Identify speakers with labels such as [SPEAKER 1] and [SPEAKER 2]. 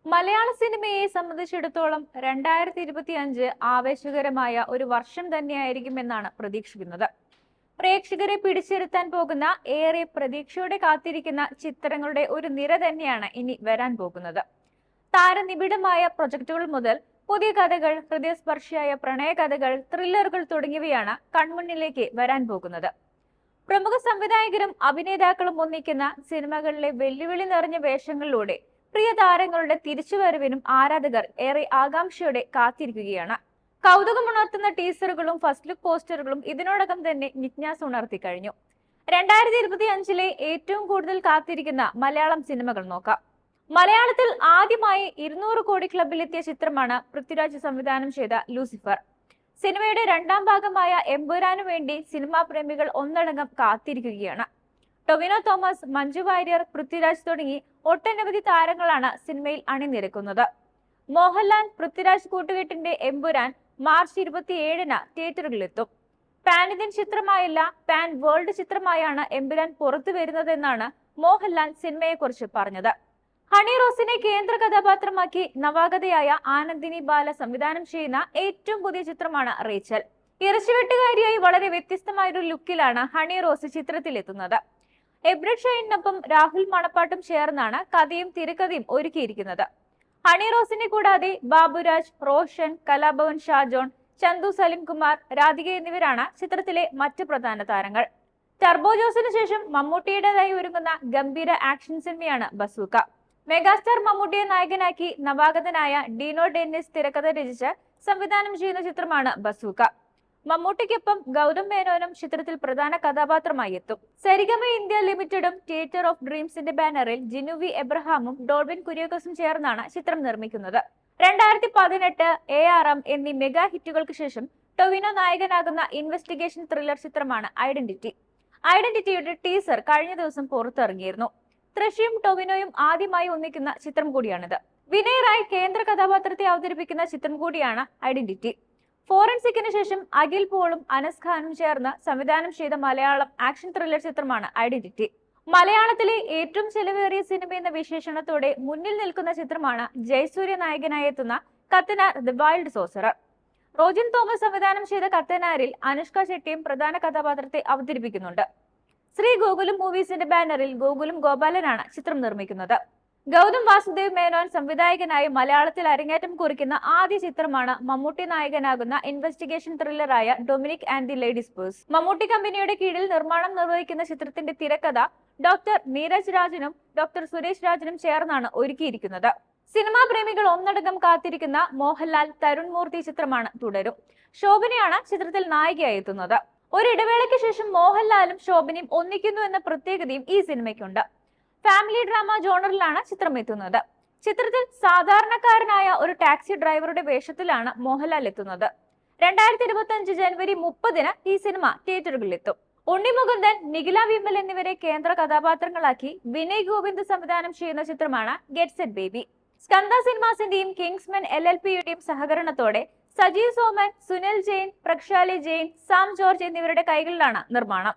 [SPEAKER 1] മലയാള സിനിമയെ സംബന്ധിച്ചിടത്തോളം 2025 ആവേശകരമായ ഒരു വർഷം തന്നെയായിരിക്കുമെന്നാണ് പ്രതീക്ഷിക്കുന്നത്. പ്രേക്ഷകരെ പിടിച്ചിരുത്താൻ പോകുന്ന, ഏറെ പ്രതീക്ഷയോടെ കാത്തിരിക്കുന്ന ചിത്രങ്ങളുടെ ഒരു നിര തന്നെയാണ് ഇനി വരാൻ പോകുന്നത്. താരനിബിഡമായ പ്രൊജക്ടുകൾ മുതൽ പുതിയ കഥകൾ, ഹൃദയസ്പർശിയായ പ്രണയകഥകൾ, ത്രില്ലറുകൾ തുടങ്ങിയവയാണ് കൺമുന്നിലേക്ക് വരാൻ പോകുന്നത്. പ്രമുഖ സംവിധായകരും അഭിനേതാക്കളും ഒന്നിക്കുന്ന സിനിമകളിലെ വെല്ലുവിളി നിറഞ്ഞ വേഷങ്ങളിലൂടെ പ്രിയ താരങ്ങളുടെ തിരിച്ചുവരവിനും ആരാധകർ ഏറെ ആകാംക്ഷയോടെ കാത്തിരിക്കുകയാണ്. കൗതുകമുണർത്തുന്ന ടീസറുകളും ഫസ്റ്റ് ലുക്ക് പോസ്റ്ററുകളും ഇതിനോടകം തന്നെ ജിജ്ഞാസ ഉണർത്തി കഴിഞ്ഞു. 2025 ഏറ്റവും കൂടുതൽ കാത്തിരിക്കുന്ന മലയാളം സിനിമകൾ നോക്കാം. മലയാളത്തിൽ ആദ്യമായി 200 കോടി ക്ലബിലെത്തിയ ചിത്രമാണ് പൃഥ്വിരാജ് സംവിധാനം ചെയ്ത ലൂസിഫർ. സിനിമയുടെ രണ്ടാം ഭാഗമായ എമ്പുരാനു വേണ്ടി സിനിമാ പ്രേമികൾ ഒന്നടങ്കം കാത്തിരിക്കുകയാണ്. ടൊവിനോ തോമസ്, മഞ്ജു വാര്യർ, പൃഥ്വിരാജ് തുടങ്ങി ഒട്ടനവധി താരങ്ങളാണ് സിനിമയിൽ അണിനിരക്കുന്നത്. മോഹൻലാൽ പൃഥ്വിരാജ് കൂട്ടുകെട്ടിന്റെ എമ്പുരാൻ മാർച്ച് 27-ന് തിയേറ്ററുകളിലെത്തും. പാൻ ഇന്ത്യൻ ചിത്രമായല്ല, പാൻ വേൾഡ് ചിത്രമായാണ് എമ്പുരാൻ പുറത്തു വരുന്നതെന്നാണ് മോഹൻലാൽ സിനിമയെക്കുറിച്ച് പറഞ്ഞത്. ഹണി റോസിനെ കേന്ദ്ര കഥാപാത്രമാക്കി നവാഗതയായ ആനന്ദിനി ബാല സംവിധാനം ചെയ്യുന്ന ഏറ്റവും പുതിയ ചിത്രമാണ് റേച്ചൽ. ഇറച്ചിവെട്ടുകാരിയായി വളരെ വ്യത്യസ്തമായൊരു ലുക്കിലാണ് ഹണി റോസ് ചിത്രത്തിലെത്തുന്നത്. എബ്രഡ് ഷൈനിനൊപ്പം രാഹുൽ മണപ്പാട്ടും ചേർന്നാണ് കഥയും തിരക്കഥയും ഒരുക്കിയിരിക്കുന്നത്. ഹണി റോസിനെ കൂടാതെ ബാബുരാജ്, റോഷൻ, കലാഭവൻ ഷാജോൺ, ചന്തു സലിംകുമാർ, രാധിക എന്നിവരാണ് ചിത്രത്തിലെ മറ്റ് പ്രധാന താരങ്ങൾ. ടർബോ ജോസിന് ശേഷം മമ്മൂട്ടിയുടേതായി ഒരുങ്ങുന്ന ഗംഭീര ആക്ഷൻ സിനിമയാണ് ബസൂക്ക. മെഗാസ്റ്റാർ മമ്മൂട്ടിയെ നായകനാക്കി നവാഗതനായ ഡീനോ ഡെന്നിസ് തിരക്കഥ രചിച്ച് സംവിധാനം ചെയ്യുന്ന ചിത്രമാണ് ബസൂക്ക. മമ്മൂട്ടിക്കൊപ്പം ഗൗതം മേനോനും ചിത്രത്തിൽ പ്രധാന കഥാപാത്രമായി എത്തും. സരിഗമ ഇന്ത്യ ലിമിറ്റഡും തിയേറ്റർ ഓഫ് ഡ്രീംസിന്റെ ബാനറിൽ ജിനു വി എബ്രഹാമും ഡോൾബിൻ കുര്യാക്കോസും ചേർന്നാണ് ചിത്രം നിർമ്മിക്കുന്നത്. 2018 ARM എന്നീ മെഗാ ഹിറ്റുകൾക്ക് ശേഷം ടൊവിനോ നായകനാകുന്ന ഇൻവെസ്റ്റിഗേഷൻ ത്രില്ലർ ചിത്രമാണ് ഐഡന്റിറ്റി. ഐഡന്റിറ്റിയുടെ ടീസർ കഴിഞ്ഞ ദിവസം പുറത്തിറങ്ങിയിരുന്നു. തൃശയും ടൊവിനോയും ആദ്യമായി ഒന്നിക്കുന്ന ചിത്രം കൂടിയാണിത്. വിനയ് റായ് കേന്ദ്ര കഥാപാത്രത്തെ അവതരിപ്പിക്കുന്ന ചിത്രം കൂടിയാണ് ഐഡന്റിറ്റി. ഫോറൻസിക്കിന് ശേഷം അഖിൽ പോളും അനസ് ഖാനും ചേർന്ന് സംവിധാനം ചെയ്ത മലയാളം ആക്ഷൻ ത്രില്ലർ ചിത്രമാണ് ഐഡന്റിറ്റി. മലയാളത്തിലെ ഏറ്റവും ചെലവേറിയ സിനിമ എന്ന വിശേഷണത്തോടെ മുന്നിൽ നിൽക്കുന്ന ചിത്രമാണ് ജയസൂര്യ നായകനായി എത്തുന്ന കത്തനാർ ദി വൈൽഡ് സോസറർ. റോജിൻ തോമസ് സംവിധാനം ചെയ്ത കത്തനാരിൽ അനുഷ്ക ഷെട്ടിയും പ്രധാന കഥാപാത്രത്തെ അവതരിപ്പിക്കുന്നുണ്ട്. ശ്രീ ഗോകുലം മൂവീസിന്റെ ബാനറിൽ ഗോകുലം ഗോപാലനാണ് ചിത്രം നിർമ്മിക്കുന്നത്. ഗൗതം വാസുദേവ് മേനോൻ സംവിധായകനായി മലയാളത്തിൽ അരങ്ങേറ്റം കുറിക്കുന്ന ആദ്യ ചിത്രമാണ് മമ്മൂട്ടി നായകനാകുന്ന ഇൻവെസ്റ്റിഗേഷൻ ത്രില്ലറായ Dominic and the ladies purse. Mammootty കമ്പനിയുടെ കീഴിൽ നിർമ്മാണം നിർവഹിക്കുന്ന ചിത്രത്തിന്റെ തിരക്കഥ ഡോക്ടർ നീരജ് രാജനും ഡോക്ടർ സുരേഷ് രാജനും ചേർന്നാണ് ഒരുക്കിയിരിക്കുന്നത്. സിനിമാ പ്രേമികൾ ഒന്നടങ്കം കാത്തിരിക്കുന്ന മോഹൻലാൽ തരുൺ മൂർത്തി ചിത്രമാണ് തുടരും. ശോഭനയാണ് ചിത്രത്തിൽ നായികയായി എത്തുന്നത്. ഒരിടവേളയ്ക്ക് ശേഷം മോഹൻലാലും ശോഭനയും ഒന്നിക്കുന്നു എന്ന പ്രത്യേകതയും ഈ സിനിമയ്ക്കുണ്ട്. ഫാമിലി ഡ്രാമ ജോണറിലാണ് ചിത്രം എത്തുന്നത്. ചിത്രത്തിൽ സാധാരണക്കാരനായ ഒരു ടാക്സി ഡ്രൈവറുടെ വേഷത്തിലാണ് മോഹൻലാൽ എത്തുന്നത്. 2025 ജനുവരി 30-ന് ഈ സിനിമ തിയേറ്ററുകളിലെത്തും. ഉണ്ണി മുകുന്ദൻ, നിഖില വിമൽ എന്നിവരെ കേന്ദ്ര കഥാപാത്രങ്ങളാക്കി വിനയ് ഗോവിന്ദ് സംവിധാനം ചെയ്യുന്ന ചിത്രമാണ് ഗെറ്റ് സെറ്റ് ബേബി. സ്കന്ദ സിനിമാസിന്റെയും കിങ്സ്മൻ LLPയുടെയും സഹകരണത്തോടെ സജീവ് സോമൻ, സുനിൽ ജെയിൻ, പ്രക്ഷാലി ജെയിൻ, സാം ജോർജ് എന്നിവരുടെ കൈകളിലാണ് നിർമ്മാണം.